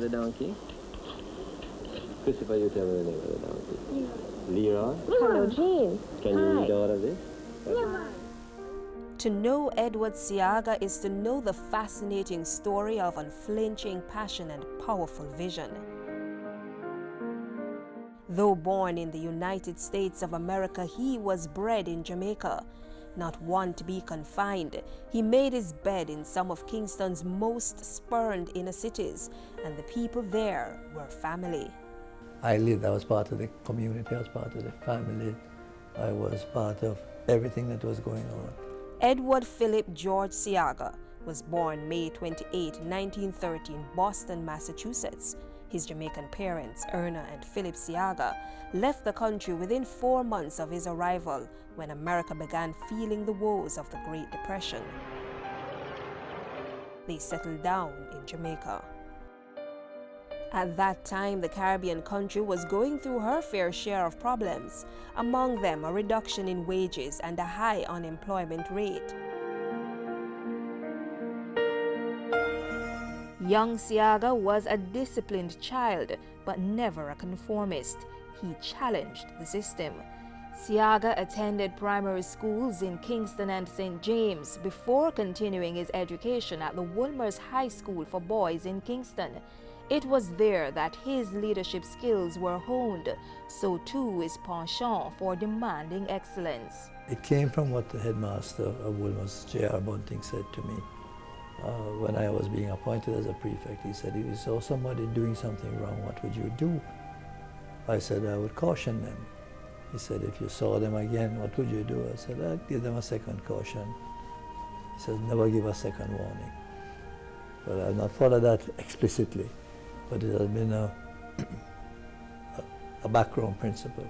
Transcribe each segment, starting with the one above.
of the donkey? Christopher, you tell me the name of the donkey. Leroy? Hello, Jean. Can you read all of this? To know Edward Seaga is to know the fascinating story of unflinching passion and powerful vision. Though born in the United States of America, he was bred in Jamaica. Not one to be confined, he made his bed in some of Kingston's most spurned inner cities, and the people there were family. I was part of the community, I was part of the family, I was part of everything that was going on. Edward Philip George Seaga was born May 28, 1930 in Boston, Massachusetts. His Jamaican parents, Erna and Philip Seaga, left the country within 4 months of his arrival when America began feeling the woes of the Great Depression. They settled down in Jamaica. At that time, the Caribbean country was going through her fair share of problems, among them a reduction in wages and a high unemployment rate. Young Seaga was a disciplined child, but never a conformist. He challenged the system. Seaga attended primary schools in Kingston and St. James before continuing his education at the Woolmer's High School for Boys in Kingston. It was there that his leadership skills were honed, so too his penchant for demanding excellence. It came from what the headmaster of Woolmer's, J.R. Bunting, said to me when I was being appointed as a prefect. He said, if you saw somebody doing something wrong, what would you do? I said, I would caution them. He said, if you saw them again, what would you do? I said, I'd give them a second caution. He said, never give a second warning. But I've not followed that explicitly, but it has been a background principle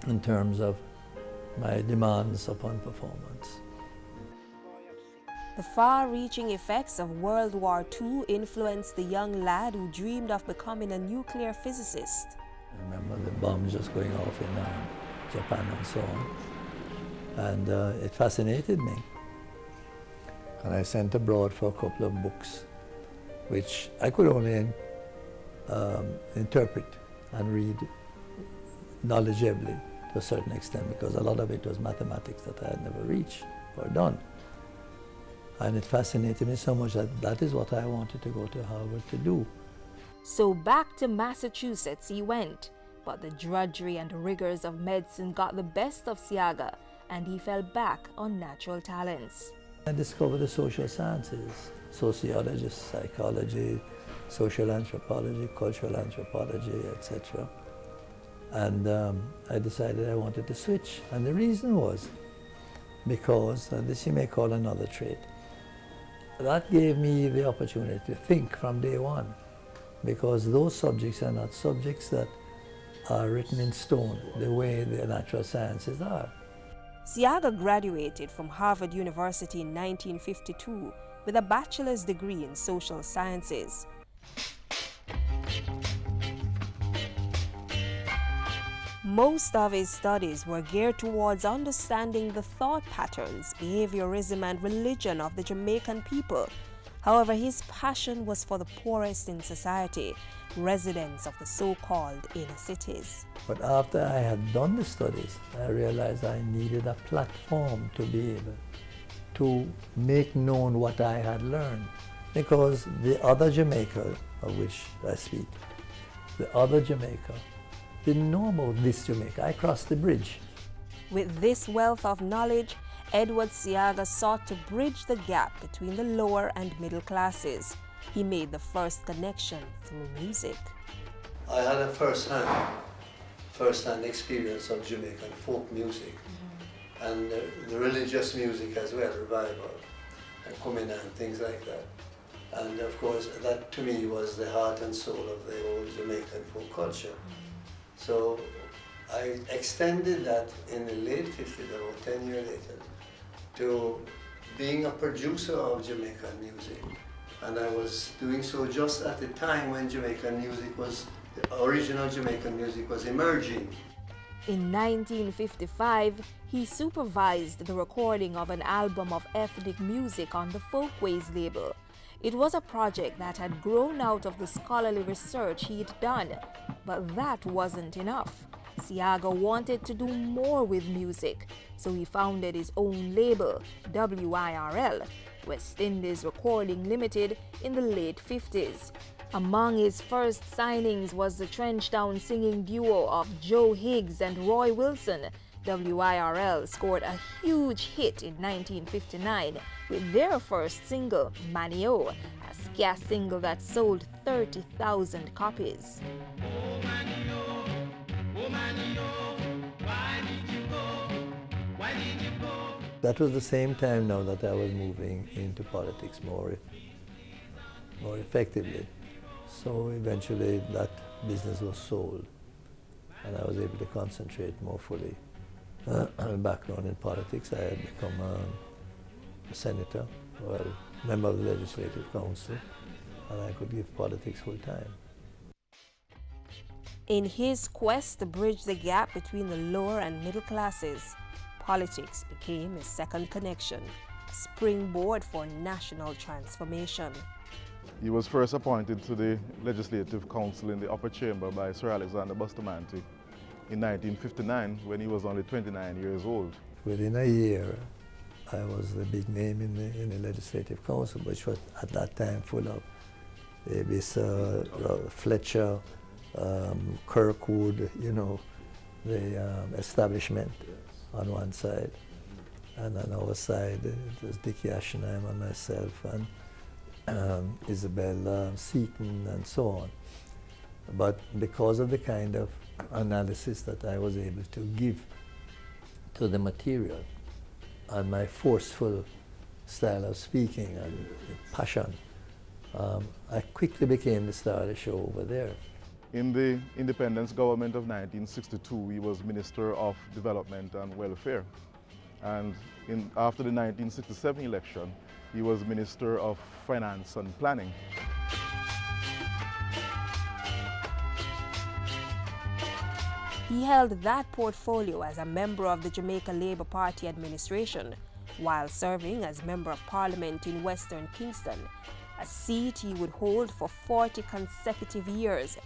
in terms of my demands upon performance. The far-reaching effects of World War II influenced the young lad who dreamed of becoming a nuclear physicist. I remember the bombs just going off in Japan and so on. And it fascinated me. And I sent abroad for a couple of books, which I could only interpret and read knowledgeably to a certain extent, because a lot of it was mathematics that I had never reached or done. And it fascinated me so much that that is what I wanted to go to Harvard to do. So back to Massachusetts he went, but the drudgery and rigors of medicine got the best of Seaga, and he fell back on natural talents. I discovered the social sciences, sociology, psychology, social anthropology, cultural anthropology, etc. And I decided I wanted to switch. And the reason was because, this you may call another trait, that gave me the opportunity to think from day one, because those subjects are not subjects that are written in stone the way the natural sciences are. Seaga graduated from Harvard University in 1952 with a bachelor's degree in social sciences. Most of his studies were geared towards understanding the thought patterns, behaviorism, and religion of the Jamaican people. However, his passion was for the poorest in society, residents of the so-called inner cities. But after I had done the studies, I realized I needed a platform to be able to make known what I had learned. Because the other Jamaica, of which I speak, the other Jamaica, didn't know about this Jamaica. I crossed the bridge. With this wealth of knowledge, Edward Seaga sought to bridge the gap between the lower and middle classes. He made the first connection through music. I had a first-hand experience of Jamaican folk music, and the religious music as well, revival, and kumina and things like that. And of course, that to me was the heart and soul of the old Jamaican folk culture. So I extended that in the late 50s, about 10 years later, to being a producer of Jamaican music. And I was doing so just at the time when Jamaican music was, the original Jamaican music was emerging. In 1955, he supervised the recording of an album of ethnic music on the Folkways label. It was a project that had grown out of the scholarly research he'd done, but that wasn't enough. Seaga wanted to do more with music, so he founded his own label, WIRL, West Indies Recording Limited, in the late 50s. Among his first signings was the Trenchtown singing duo of Joe Higgs and Roy Wilson. WIRL scored a huge hit in 1959 with their first single, Manio, a ska single that sold 30,000 copies. That was the same time now that I was moving into politics more effectively. So eventually that business was sold and I was able to concentrate more fully. I had a background in politics. I had become a senator, well, member of the Legislative Council, and I could give politics full time. In his quest to bridge the gap between the lower and middle classes, politics became his second connection, a springboard for national transformation. He was first appointed to the Legislative Council in the upper chamber by Sir Alexander Bustamante in 1959 when he was only 29 years old. Within a year, I was the big name in the Legislative Council, which was at that time full of Fletcher, Kirkwood, you know, the establishment on one side. And on our side, it was Dickie Ashenheim and myself and Isabel Seaton and so on. But because of the kind of analysis that I was able to give to the material and my forceful style of speaking and passion, I quickly became the star of the show over there. In the independence government of 1962, he was Minister of Development and Welfare. And after the 1967 election, he was Minister of Finance and Planning. He held that portfolio as a member of the Jamaica Labour Party administration, while serving as Member of Parliament in Western Kingston, a seat he would hold for 40 consecutive years.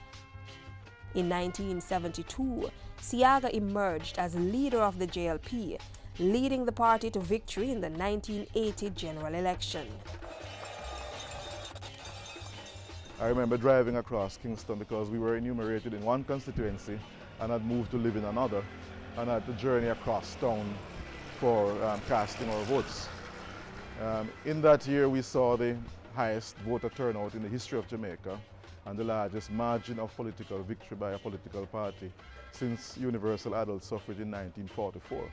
In 1972, Seaga emerged as leader of the JLP, leading the party to victory in the 1980 general election. I remember driving across Kingston because we were enumerated in one constituency and had moved to live in another, and had to journey across town for casting our votes. In that year, we saw the highest voter turnout in the history of Jamaica and the largest margin of political victory by a political party since universal adult suffrage in 1944.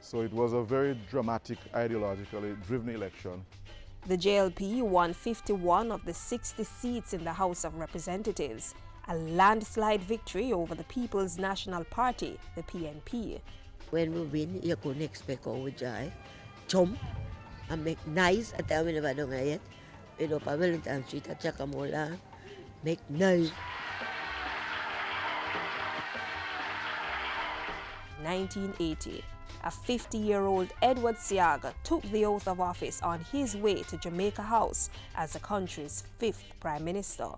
So it was a very dramatic, ideologically driven election. The JLP won 51 of the 60 seats in the House of Representatives, a landslide victory over the People's National Party, the PNP. When we win, you couldn't expect our joy. Jump and make nice at the never done yet. Pero pa Wellington Street at Chakamola, make nice. 1980, a 50-year-old Edward Seaga took the oath of office on his way to Jamaica House as the country's 5th Prime Minister.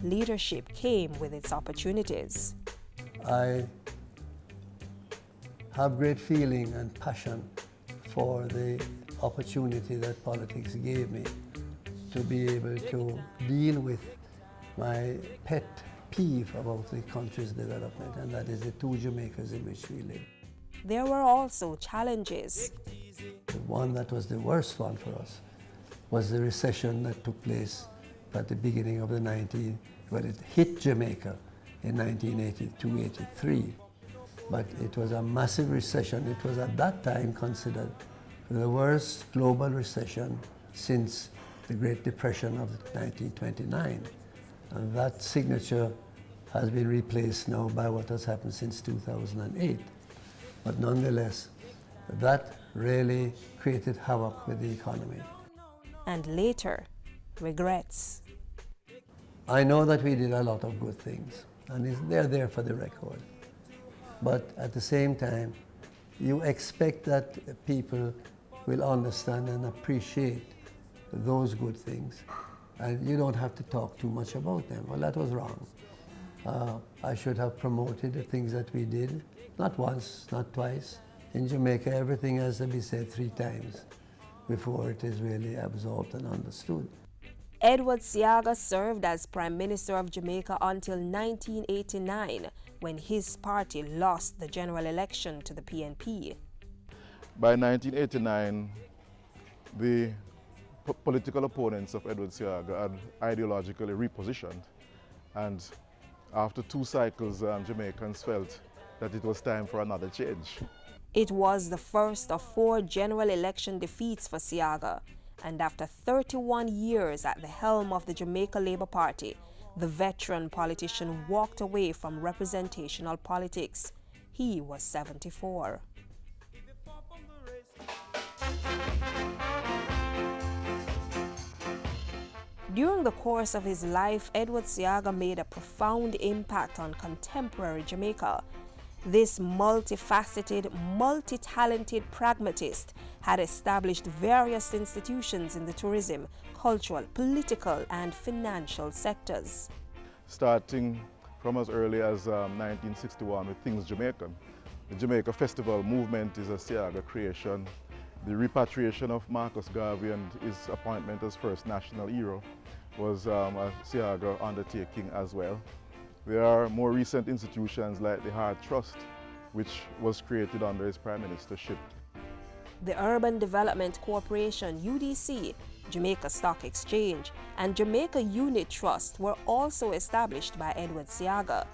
Leadership came with its opportunities. I have great feeling and passion for the opportunity that politics gave me to be able to deal with my pet peeve about the country's development, and that is the two Jamaicas in which we live. There were also challenges. The one that was the worst one for us was the recession that took place at the beginning of it hit Jamaica in 1982-83. But it was a massive recession. It was at that time considered the worst global recession since the Great Depression of 1929. And that signature has been replaced now by what has happened since 2008. But nonetheless, that really created havoc with the economy. And later, regrets. I know that we did a lot of good things, and they're there for the record. But at the same time, you expect that people will understand and appreciate those good things. And you don't have to talk too much about them. Well, that was wrong. I should have promoted the things that we did, not once, not twice. In Jamaica, everything has to be said 3 times before it is really absorbed and understood. Edward Seaga served as Prime Minister of Jamaica until 1989, when his party lost the general election to the PNP. By 1989, the political opponents of Edward Seaga had ideologically repositioned, and after 2 cycles, Jamaicans felt that it was time for another change. It was the first of 4 general election defeats for Seaga, and after 31 years at the helm of the Jamaica Labour Party, the veteran politician walked away from representational politics. He was 74. During the course of his life, Edward Seaga made a profound impact on contemporary Jamaica. This multifaceted, multi-talented pragmatist had established various institutions in the tourism, cultural, political, and financial sectors. Starting from as early as 1961 with Things Jamaican. The Jamaica Festival movement is a Seaga creation. The repatriation of Marcus Garvey and his appointment as first national hero was a Seaga undertaking as well. There are more recent institutions like the Heart Trust, which was created under his prime ministership. The Urban Development Corporation, UDC, Jamaica Stock Exchange, and Jamaica Unit Trust were also established by Edward Seaga.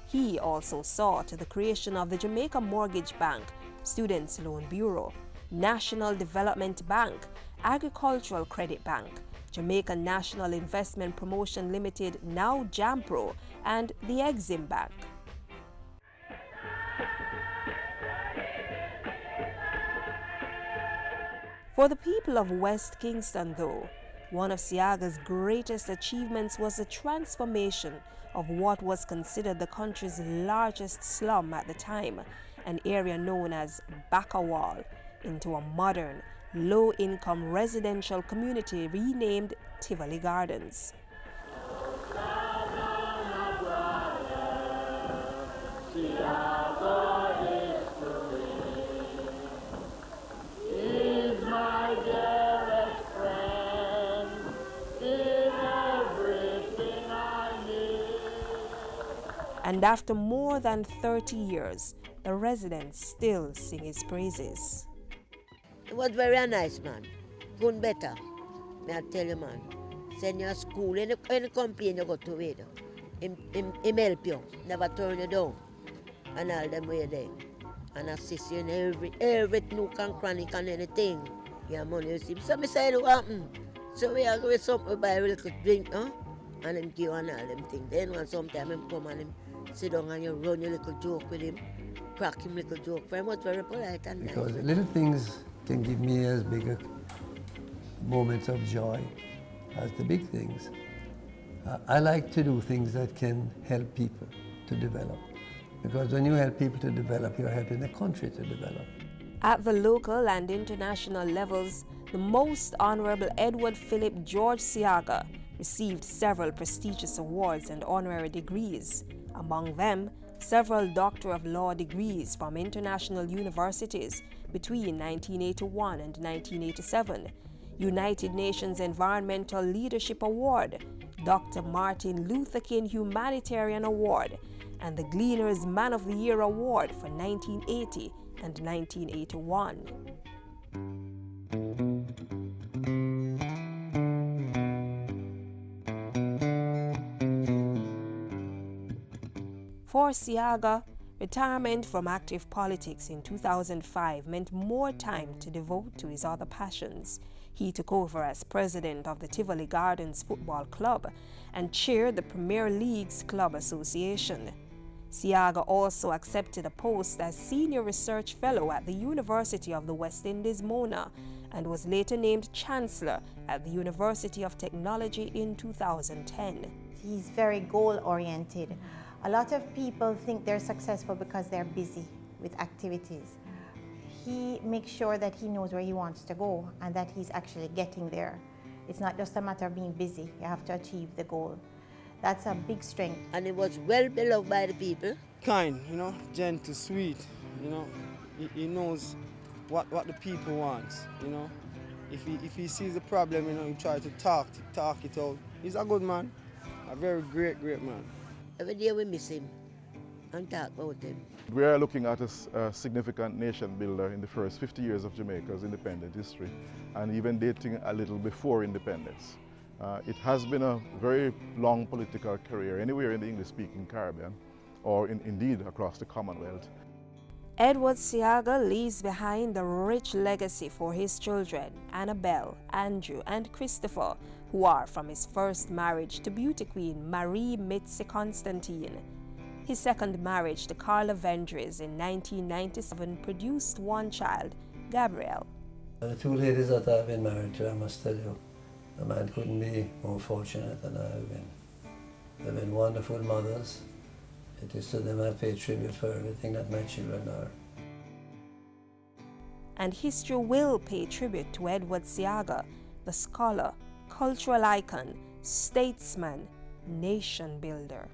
He also saw to the creation of the Jamaica Mortgage Bank, Students' Loan Bureau, National Development Bank, Agricultural Credit Bank, Jamaica National Investment Promotion Limited, now JAMPRO, and the Exim Bank. For the people of West Kingston, though, one of Seaga's greatest achievements was the transformation of what was considered the country's largest slum at the time, an area known as Bacawal, into a modern, low-income residential community renamed Tivoli Gardens. And after more than 30 years, the residents still sing his praises. It was very nice, man. Good better. May I tell you, man. Send you to school, any complaint you go to it. Him help you, never turn you down. And all them way there. And assist you in every nook and cranny and anything. Your money, you see. So I say, what happen? So we are going something, we buy a little drink, huh? And him give and all them things. Then when sometime him come and him sit down and you run your little joke with him, crack him little joke for him, was very polite and nice. Because little things can give me as big a moments of joy as the big things. I like to do things that can help people to develop. Because when you help people to develop, you're helping the country to develop. At the local and international levels, the Most Honorable Edward Philip George Seaga received several prestigious awards and honorary degrees. Among them, several Doctor of Law degrees from international universities between 1981 and 1987, United Nations Environmental Leadership Award, Dr. Martin Luther King Humanitarian Award, and the Gleaner's Man of the Year Award for 1980 and 1981. For Seaga, retirement from active politics in 2005 meant more time to devote to his other passions. He took over as president of the Tivoli Gardens Football Club and chaired the Premier League's Club Association. Seaga also accepted a post as Senior Research Fellow at the University of the West Indies, Mona, and was later named Chancellor at the University of Technology in 2010. He's very goal-oriented. A lot of people think they're successful because they're busy with activities. he makes sure that he knows where he wants to go and that he's actually getting there. It's not just a matter of being busy. You have to achieve the goal. That's a big strength. And he was well beloved by the people. Kind, you know, gentle, sweet, you know. He knows what the people want, you know. If he sees a problem, you know, he tries to talk it out. He's a good man, a very great man. Every day we miss him and talk about him. We are looking at a significant nation builder in the first 50 years of Jamaica's independent history, and even dating a little before independence. It has been a very long political career anywhere in the English-speaking Caribbean, or indeed across the Commonwealth. Edward Seaga leaves behind a rich legacy for his children, Annabelle, Andrew, and Christopher, who are from his first marriage to beauty queen Marie Mitzi Constantine. His second marriage to Carla Vendries in 1997 produced one child, Gabrielle. The two ladies that I've been married to, I must tell you, a man couldn't be more fortunate than I have been. They've been wonderful mothers. It is to them I pay tribute for everything that my children are. And history will pay tribute to Edward Seaga, the scholar, cultural icon, statesman, nation builder.